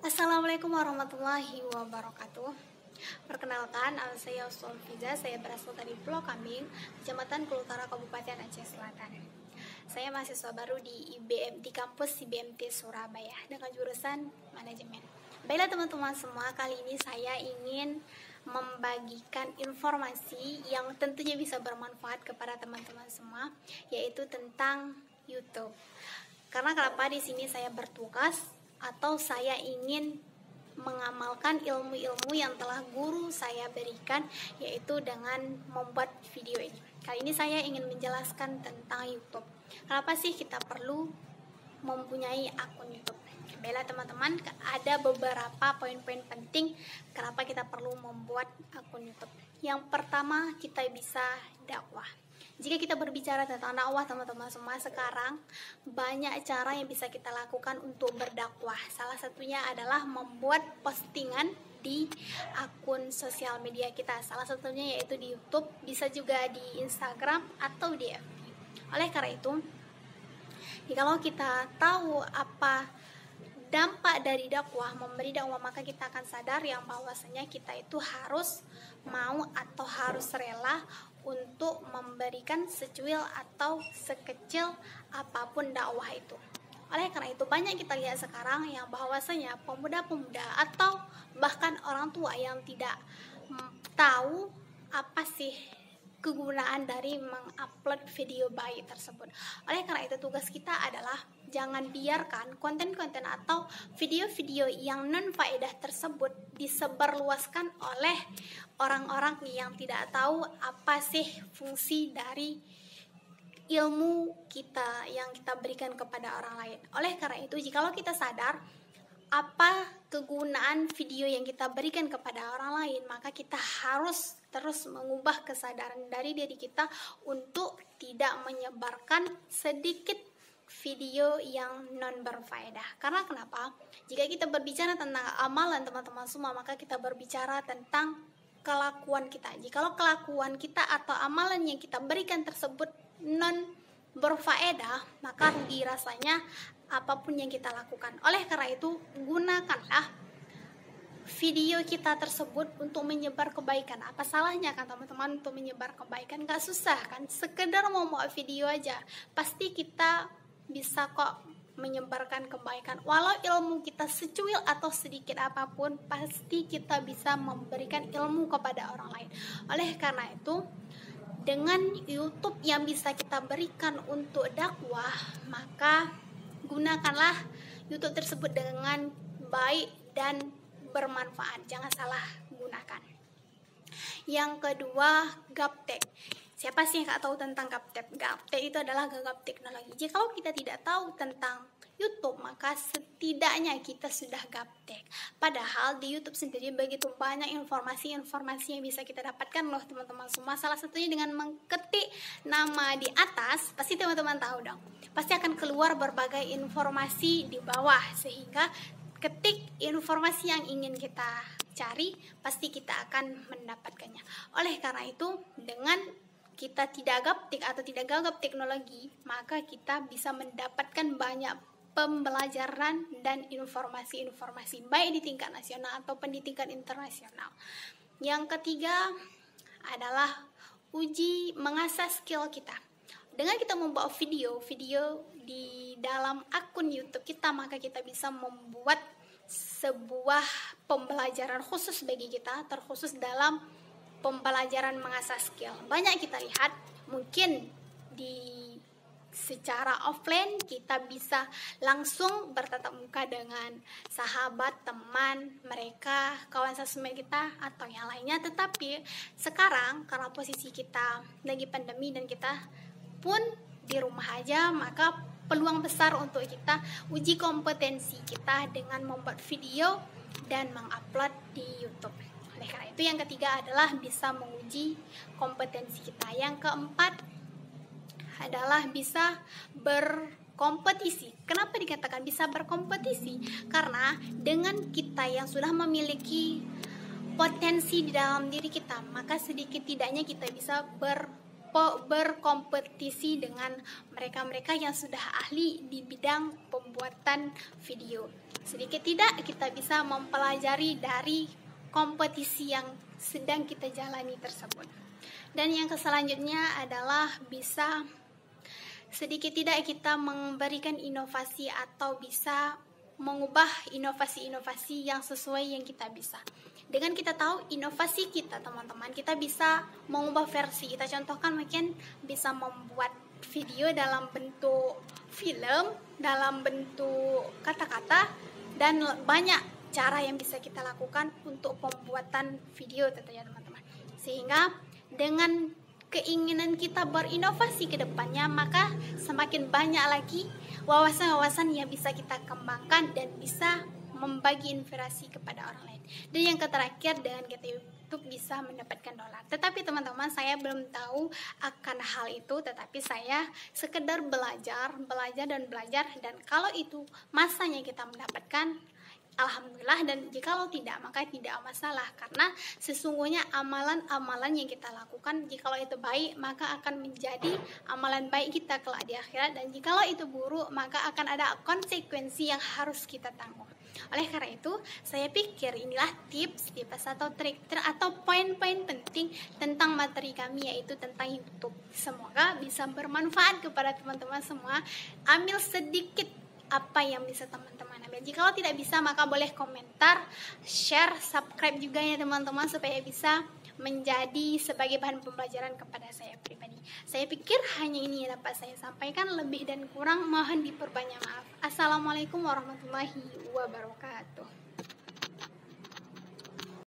Assalamualaikum warahmatullahi wabarakatuh. Perkenalkan, nama saya Solfiza. Saya berasal dari Pulau Kambing, Kecamatan Kulutara, Kabupaten Aceh Selatan. Saya mahasiswa baru di kampus IBMT Surabaya dengan jurusan manajemen. Baiklah teman-teman semua, kali ini saya ingin membagikan informasi yang tentunya bisa bermanfaat kepada teman-teman semua, yaitu tentang YouTube. Karena kenapa di sini saya bertugas atau saya ingin mengamalkan ilmu-ilmu yang telah guru saya berikan, yaitu dengan membuat video ini. Kali ini saya ingin menjelaskan tentang YouTube. Kenapa sih kita perlu mempunyai akun YouTube? Baiklah teman-teman, ada beberapa poin-poin penting kenapa kita perlu membuat akun YouTube. Yang pertama, kita bisa dakwah. Jika kita berbicara tentang dakwah teman-teman semua, sekarang banyak cara yang bisa kita lakukan untuk berdakwah. Salah satunya adalah membuat postingan di akun sosial media kita. Salah satunya yaitu di YouTube, bisa juga di Instagram atau di FB. Oleh karena itu, kalau kita tahu apa dampak dari dakwah, memberi dakwah, maka kita akan sadar yang bahwasanya kita itu harus mau atau harus rela untuk memberikan secuil atau sekecil apapun dakwah itu. Oleh karena itu, banyak kita lihat sekarang yang bahwasanya pemuda-pemuda atau bahkan orang tua yang tidak tahu apa sih kegunaan dari mengupload video bayi tersebut. Oleh karena itu, tugas kita adalah jangan biarkan konten-konten atau video-video yang non faedah tersebut disebarluaskan oleh orang-orang yang tidak tahu apa sih fungsi dari ilmu kita yang kita berikan kepada orang lain. Oleh karena itu, jikalau kita sadar apa kegunaan video yang kita berikan kepada orang lain, maka kita harus terus mengubah kesadaran dari diri kita untuk tidak menyebarkan sedikit video yang non berfaedah. Karena kenapa? Jika kita berbicara tentang amalan teman-teman semua, maka kita berbicara tentang kelakuan kita. Jikalau kelakuan kita atau amalan yang kita berikan tersebut non berfaedah, maka rugi rasanya apapun yang kita lakukan. Oleh karena itu, gunakanlah video kita tersebut untuk menyebar kebaikan. Apa salahnya kan teman-teman untuk menyebar kebaikan? Gak susah kan, sekedar mau video aja pasti kita bisa kok menyebarkan kebaikan. Walau ilmu kita secuil atau sedikit apapun, pasti kita bisa memberikan ilmu kepada orang lain. Oleh karena itu, dengan YouTube yang bisa kita berikan untuk dakwah, maka gunakanlah YouTube tersebut dengan baik dan bermanfaat. Jangan salah gunakan. Yang kedua, gaptek. Siapa sih yang gak tahu tentang gaptek? Gaptek itu adalah gagap teknologi. Jika kita tidak tahu tentang YouTube, maka setidaknya kita sudah gaptek. Padahal di YouTube sendiri begitu banyak informasi-informasi yang bisa kita dapatkan loh teman-teman semua. Salah satunya dengan mengketik nama di atas, pasti teman-teman tahu dong. Pasti akan keluar berbagai informasi di bawah, sehingga ketik informasi yang ingin kita cari, pasti kita akan mendapatkannya. Oleh karena itu, dengan kita tidak gaptek atau tidak gagap teknologi, maka kita bisa mendapatkan banyak pembelajaran dan informasi-informasi baik di tingkat nasional ataupun di tingkat internasional. Yang ketiga adalah uji mengasah skill kita. Dengan kita membuat video di dalam akun YouTube kita, maka kita bisa membuat sebuah pembelajaran khusus bagi kita, terkhusus dalam pembelajaran mengasah skill. Banyak kita lihat, mungkin secara offline kita bisa langsung bertatap muka dengan sahabat, teman, mereka, kawan sosmed kita atau yang lainnya. Tetapi sekarang karena posisi kita lagi pandemi dan kita pun di rumah aja, maka peluang besar untuk kita uji kompetensi kita dengan membuat video dan mengupload di YouTube. Oleh karena itu, yang ketiga adalah bisa menguji kompetensi kita. Yang keempat adalah bisa berkompetisi. Kenapa dikatakan bisa berkompetisi? Karena dengan kita yang sudah memiliki potensi di dalam diri kita, maka sedikit tidaknya kita bisa berkompetisi dengan mereka-mereka yang sudah ahli di bidang pembuatan video. sedikit tidak kita bisa mempelajari dari kompetisi yang sedang kita jalani tersebut. Dan yang selanjutnya adalah bisa sedikit tidak kita memberikan inovasi atau bisa mengubah inovasi-inovasi yang sesuai yang kita bisa. Dengan kita tahu inovasi kita teman-teman, kita bisa mengubah versi. Kita contohkan mungkin bisa membuat video dalam bentuk film, dalam bentuk kata-kata, dan banyak cara yang bisa kita lakukan untuk pembuatan video tentunya teman-teman. Sehingga dengan keinginan kita berinovasi ke depannya, maka semakin banyak lagi wawasan-wawasan yang bisa kita kembangkan dan bisa membagi inspirasi kepada orang lain. Dan yang terakhir, dengan kita YouTube bisa mendapatkan dolar. Tetapi teman-teman, saya belum tahu akan hal itu, tetapi saya sekedar belajar dan belajar, dan kalau itu masanya kita mendapatkan, alhamdulillah, dan jikalau tidak maka tidak masalah, karena sesungguhnya amalan-amalan yang kita lakukan jikalau itu baik maka akan menjadi amalan baik kita kelak di akhirat, dan jikalau itu buruk maka akan ada konsekuensi yang harus kita tanggung. Oleh karena itu, saya pikir inilah tips atau trik atau poin-poin penting tentang materi kami, yaitu tentang YouTube. Semoga bisa bermanfaat kepada teman-teman semua. Ambil sedikit apa yang bisa teman-teman ambil. Jika tidak bisa maka boleh komentar, share, subscribe juga ya teman-teman, supaya bisa menjadi sebagai bahan pembelajaran kepada saya pribadi. Saya pikir hanya ini yang dapat saya sampaikan, lebih dan kurang mohon diperbanyak maaf. Assalamualaikum warahmatullahi wabarakatuh.